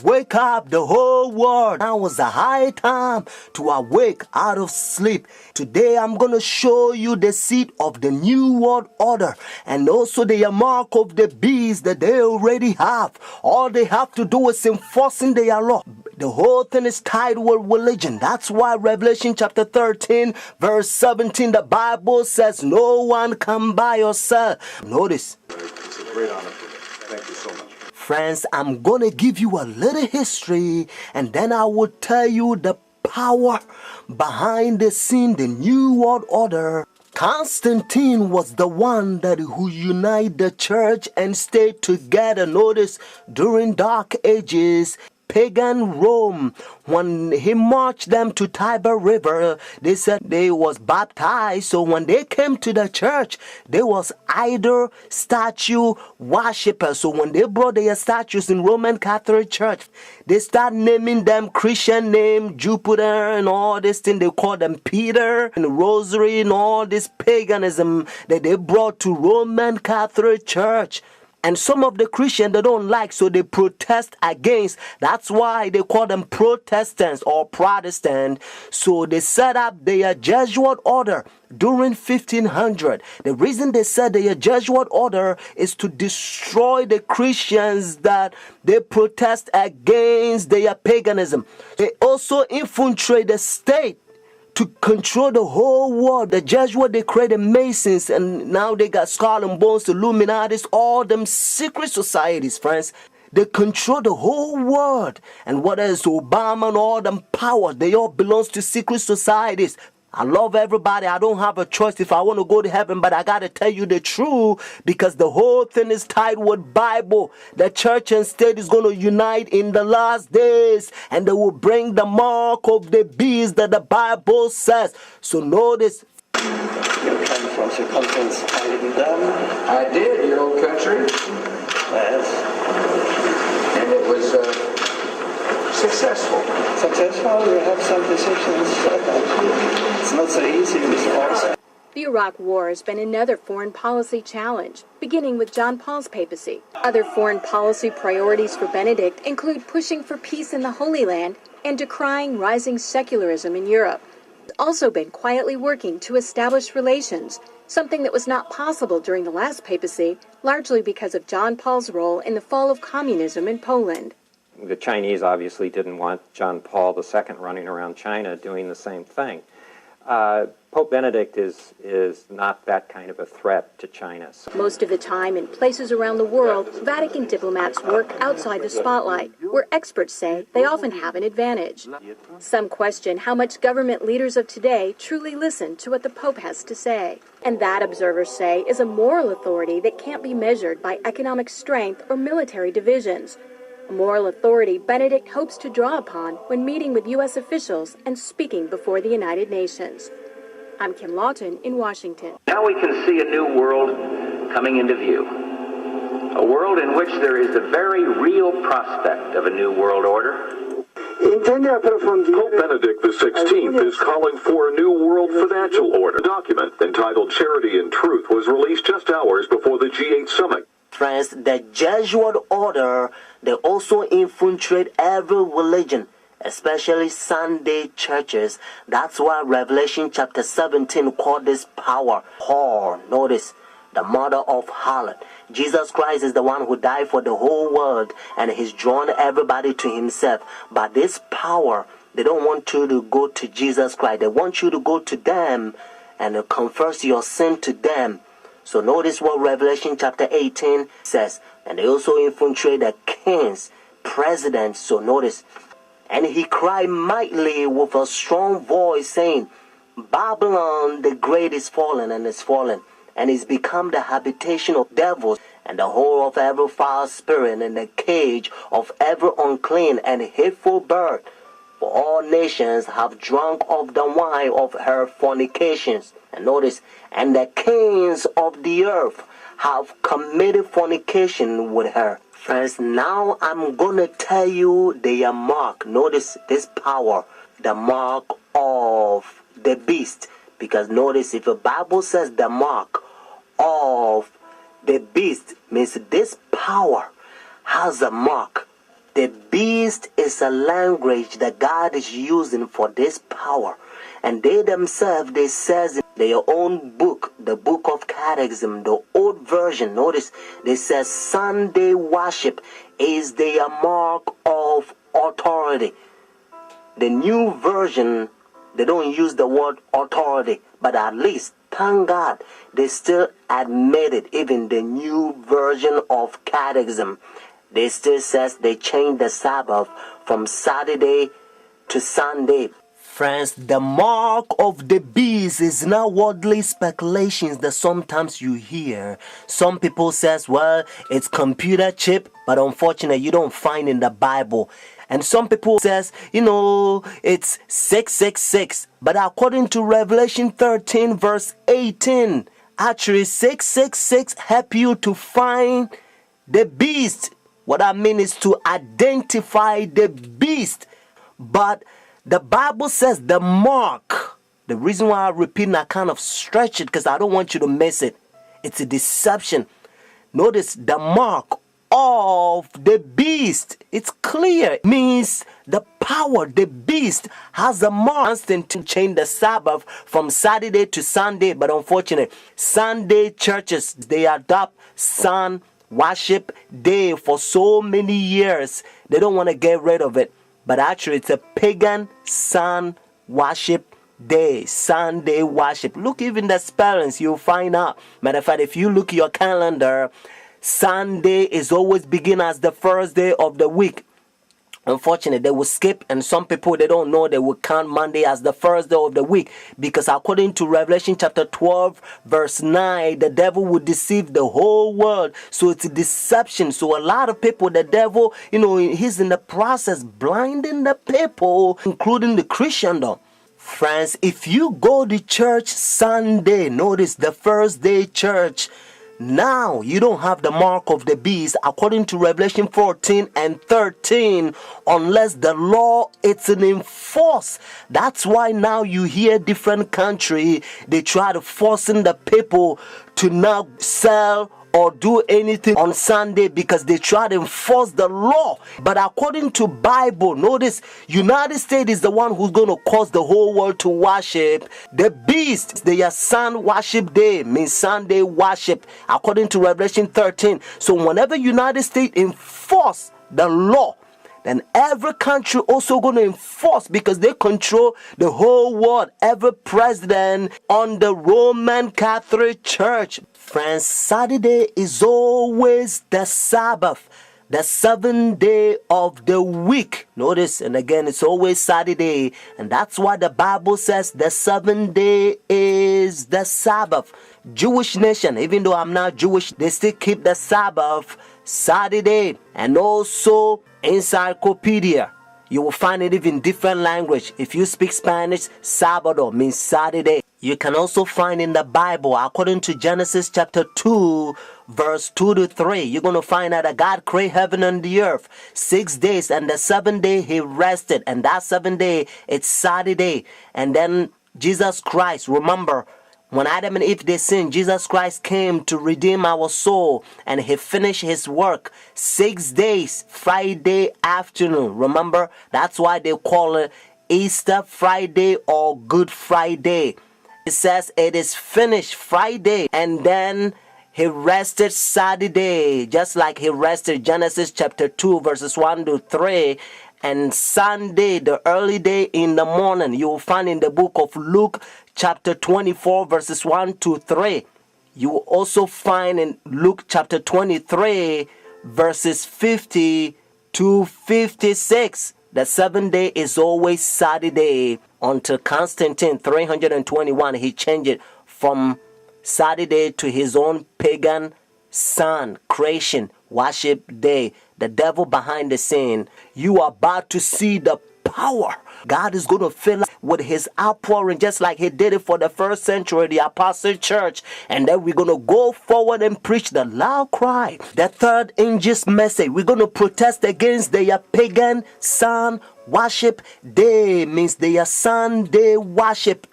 Wake up the whole world. Now is the high time to awake out of sleep. Today I'm going to show you the seed of the new world order and also the mark of the beast that they already have. All they have to do is enforcing their law. The whole thing is tied with religion. That's why Revelation chapter 13 verse 17, the Bible says no one can buy or sell. Notice. It's a great honor for me. Thank you so much. Friends, I'm going to give you a little history and then I will tell you the power behind the scene, the new world order. Constantine was the one who united the church and stayed together. Notice, during dark ages, pagan Rome, when he marched them to Tiber River, they said they was baptized. So when they came to the church, they was idol statue worshippers. So when they brought their statues in Roman Catholic Church, they start naming them Christian name, Jupiter and all this thing. They call them Peter and Rosary and all this paganism that they brought to Roman Catholic Church. And some of the Christians they don't like, so they protest against. That's why they call them Protestants or Protestant. So they set up their Jesuit order during 1500. The reason they said their Jesuit order is to destroy the Christians that they protest against their paganism. They also infiltrate the state to control the whole world. The Jesuits, they created Masons, and now they got Skull and Bones, Illuminatis, all them secret societies, friends. They control the whole world. And what else? Obama and all them powers, they all belong to secret societies. I love everybody. I don't have a choice if I want to go to heaven, but I got to tell you the truth because the whole thing is tied with Bible. The church and state is going to unite in the last days and they will bring the mark of the beast that the Bible says. So notice. You came from circumference I did, your old country. Yes. And it was successful. Successful, you have some decisions. It's not so easy with all. The Iraq War has been another foreign policy challenge, beginning with John Paul's papacy. Other foreign policy priorities for Benedict include pushing for peace in the Holy Land and decrying rising secularism in Europe. He's also been quietly working to establish relations, something that was not possible during the last papacy, largely because of John Paul's role in the fall of communism in Poland. The Chinese obviously didn't want John Paul II running around China doing the same thing. Pope Benedict is not that kind of a threat to China. Most of the time, in places around the world, Vatican diplomats work outside the spotlight, where experts say they often have an advantage. Some question how much government leaders of today truly listen to what the Pope has to say. And that, observers say, is a moral authority that can't be measured by economic strength or military divisions. A moral authority Benedict hopes to draw upon when meeting with U.S. officials and speaking before the United Nations. I'm Kim Lawton in Washington. Now we can see a new world coming into view. A world in which there is the very real prospect of a new world order. Pope Benedict XVI is calling for a new world financial order. A document entitled Charity and Truth was released just hours before the G8 summit. Friends, the Jesuit order, they also infiltrate every religion, especially Sunday churches. That's why Revelation chapter 17 called this power whore. Notice, the mother of harlot. Jesus Christ is the one who died for the whole world and he's drawn everybody to himself. But this power, they don't want you to go to Jesus Christ. They want you to go to them and confess your sin to them. So notice what Revelation chapter 18 says. And they also infiltrate the kings, presidents. So notice. And he cried mightily with a strong voice, saying, Babylon the great is fallen and is fallen, and is become the habitation of devils, and the hole of every foul spirit, and the cage of every unclean and hateful bird. For all nations have drunk of the wine of her fornications. And notice, and the kings of the earth have committed fornication with her. Friends, now I'm going to tell you their mark. Notice this power, the mark of the beast. Because notice, if the Bible says the mark of the beast, means this power has a mark The beast is a language that God is using for this power. And they themselves, they says in their own book, the book of Catechism, the old version, notice, they says Sunday worship is their mark of authority. The new version, they don't use the word authority, but at least, thank God, they still admit it. Even the new version of Catechism, they still says they changed the Sabbath from Saturday to Sunday. Friends, the mark of the beast is not worldly speculations that sometimes you hear. Some people says, well, it's computer chip, but unfortunately you don't find in the Bible. And some people says, it's 666. But according to Revelation 13 verse 18, actually 666 help you to find the beast. What I mean is to identify the beast. But the Bible says the mark. The reason why I repeat and I kind of stretch it because I don't want you to miss it. It's a deception. Notice the mark of the beast. It's clear. It means the power, the beast has a mark. Constant to change the Sabbath from Saturday to Sunday. But unfortunately, Sunday churches, they adopt sun worship day for so many years. They don't want to get rid of it. But actually, it's a pagan sun worship day, Sunday worship. Look, even the spellings, you'll find out. Matter of fact, if you look at your calendar, Sunday is always begin as the first day of the week. Unfortunately, they will skip, and some people, they don't know, they will count Monday as the first day of the week, because according to Revelation chapter 12 verse 9, the devil will deceive the whole world. So it's a deception. So a lot of people, the devil, he's in the process blinding the people, including the Christendom. Friends, if you go to church Sunday, notice the first day church, now you don't have the mark of the beast according to Revelation 14 and 13 unless the law is enforced. That's why now you hear different country, they try to forcing the people to not sell or do anything on Sunday because they try to enforce the law. But according to Bible, notice United States is the one who's going to cause the whole world to worship the beast. Their sun worship day means Sunday worship according to Revelation 13. So whenever United States enforce the law, then every country also going to enforce because they control the whole world. Every president on the Roman Catholic Church. Friends, Saturday is always the Sabbath, the seventh day of the week. Notice, and again, it's always Saturday. And that's why the Bible says the seventh day is the Sabbath. Jewish nation, even though I'm not Jewish, they still keep the Sabbath Saturday. And also encyclopedia, you will find it even different language. If you speak Spanish, Sábado means Saturday. You can also find in the Bible, according to Genesis chapter 2, verse 2 to 3, you're going to find out that God created heaven and the earth 6 days, and the seventh day he rested, and that seventh day, it's Saturday. And then Jesus Christ, remember, when Adam and Eve, they sinned, Jesus Christ came to redeem our soul, and he finished his work 6 days, Friday afternoon. Remember, that's why they call it Easter Friday or Good Friday. It says it is finished Friday, and then he rested Saturday, just like he rested Genesis chapter 2 verses 1 to 3. And Sunday, the early day in the morning, you will find in the book of Luke chapter 24 verses 1 to 3. You will also find in Luke chapter 23 verses 50 to 56. The seventh day is always Saturday until Constantine 321. He changed it from Saturday to his own pagan sun creation worship day. The devil behind the scene. You are about to see the power. God is going to fill up with his outpouring just like he did it for the first century, the apostle church. And then we're going to go forward and preach the loud cry. The third angel's message. We're going to protest against their pagan sun worship day. Means their Sunday worship.